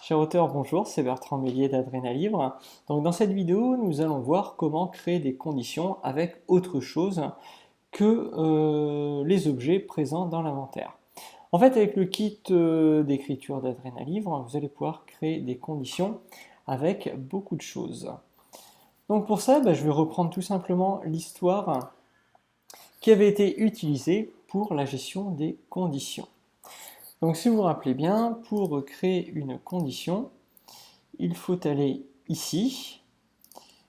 Cher auteur, bonjour, c'est Bertrand Mélier d'Adrénalivre. Donc dans cette vidéo, nous allons voir comment créer des conditions avec autre chose que les objets présents dans l'inventaire. En fait, avec le kit d'écriture d'Adrénalivre, vous allez pouvoir créer des conditions avec beaucoup de choses. Donc pour ça, je vais reprendre tout simplement l'histoire qui avait été utilisée pour la gestion des conditions. Donc si vous vous rappelez bien, pour créer une condition, il faut aller ici,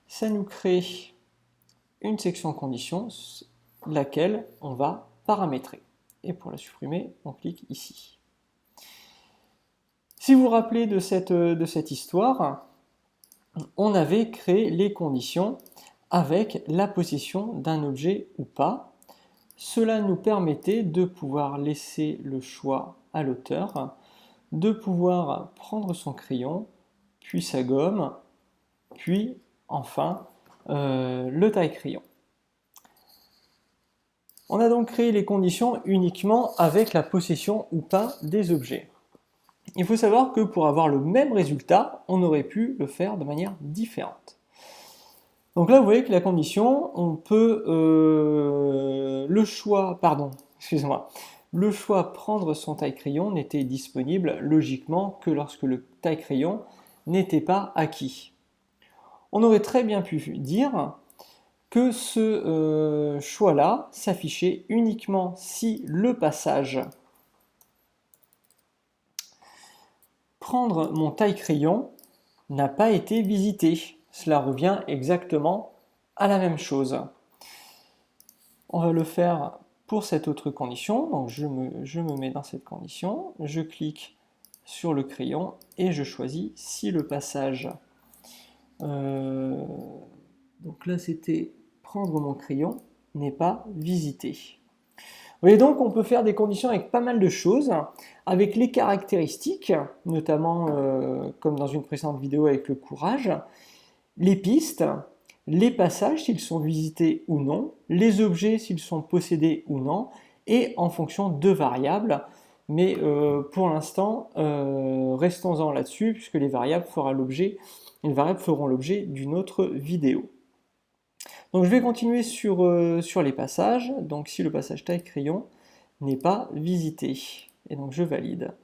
ça nous crée une section conditions, laquelle on va paramétrer. Et pour la supprimer, on clique ici. Si vous vous rappelez de cette histoire, on avait créé les conditions avec la possession d'un objet ou pas. Cela nous permettait de pouvoir laisser le choix à l'auteur, de pouvoir prendre son crayon, puis sa gomme, puis enfin le taille-crayon. On a donc créé les conditions uniquement avec la possession ou pas des objets. Il faut savoir que pour avoir le même résultat, on aurait pu le faire de manière différente. Donc là, vous voyez que la condition, on peut le choix prendre son taille-crayon n'était disponible logiquement que lorsque le taille-crayon n'était pas acquis. On aurait très bien pu dire que ce choix-là s'affichait uniquement si le passage prendre mon taille-crayon n'a pas été visité. Cela revient exactement à la même chose. On va le faire pour cette autre condition. Donc je me mets dans cette condition, je clique sur le crayon et je choisis si le passage donc là c'était prendre mon crayon n'est pas visité. Vous voyez donc on peut faire des conditions avec pas mal de choses, avec les caractéristiques, notamment comme dans une précédente vidéo avec le courage, les pistes, les passages s'ils sont visités ou non, les objets s'ils sont possédés ou non, et en fonction de variables. Mais pour l'instant, restons-en là-dessus, puisque les variables feront l'objet d'une autre vidéo. Donc je vais continuer sur les passages. Donc si le passage taille-crayon n'est pas visité, et donc je valide.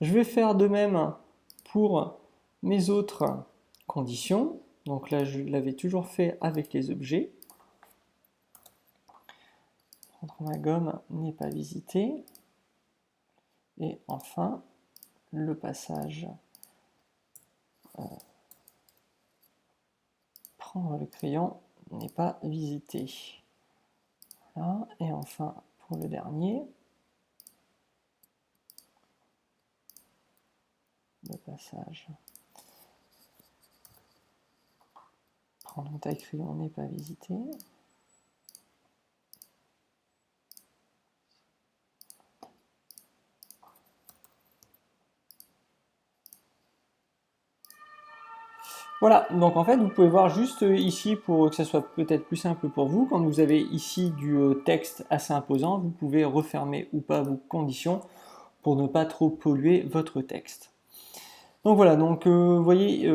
Je vais faire de même pour mes autres conditions. Donc là, je l'avais toujours fait avec les objets. Prendre ma gomme n'est pas visité. Et enfin, le passage prendre le crayon n'est pas visité. Voilà. Et enfin, pour le dernier, le passage prendre mon taille-crayon n'est pas visité. Voilà, donc en fait vous pouvez voir juste ici pour que ça soit peut-être plus simple pour vous, quand vous avez ici du texte assez imposant, vous pouvez refermer ou pas vos conditions pour ne pas trop polluer votre texte. Donc voilà, donc vous voyez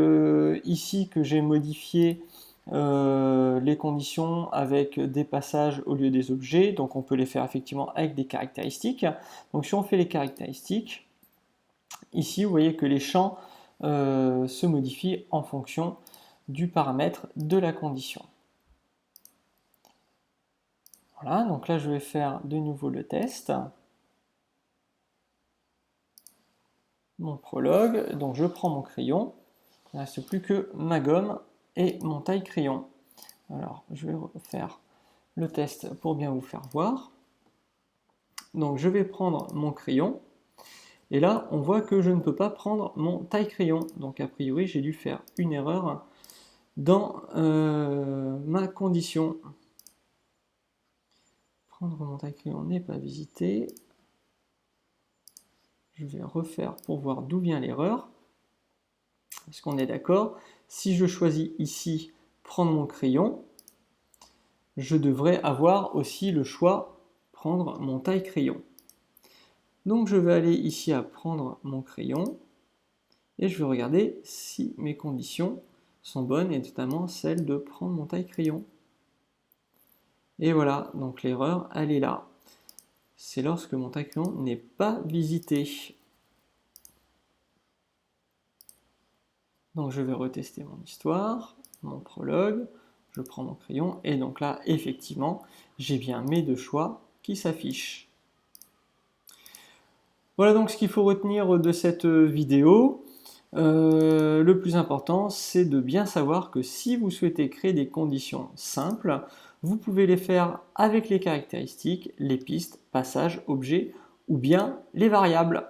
ici que j'ai modifié les conditions avec des passages au lieu des objets, donc on peut les faire effectivement avec des caractéristiques. Donc si on fait les caractéristiques, ici vous voyez que les champs se modifient en fonction du paramètre de la condition. Voilà, donc là je vais faire de nouveau le test. Mon prologue, donc je prends mon crayon, il ne reste plus que ma gomme et mon taille-crayon. Alors je vais refaire le test pour bien vous faire voir. Donc je vais prendre mon crayon, et là on voit que je ne peux pas prendre mon taille-crayon, donc a priori j'ai dû faire une erreur dans ma condition. Prendre mon taille-crayon n'est pas visité. Je vais refaire pour voir d'où vient l'erreur. Est-ce qu'on est d'accord? Si je choisis ici prendre mon crayon, je devrais avoir aussi le choix prendre mon taille-crayon. Donc je vais aller ici à prendre mon crayon et je vais regarder si mes conditions sont bonnes, et notamment celle de prendre mon taille-crayon. Et voilà, donc l'erreur, elle est là. C'est lorsque mon taille-crayon n'est pas visité. Donc je vais retester mon histoire, mon prologue, je prends mon crayon, et donc là, effectivement, j'ai bien mes deux choix qui s'affichent. Voilà donc ce qu'il faut retenir de cette vidéo. Le plus important, c'est de bien savoir que si vous souhaitez créer des conditions simples, vous pouvez les faire avec les caractéristiques, les pistes, passages, objets ou bien les variables.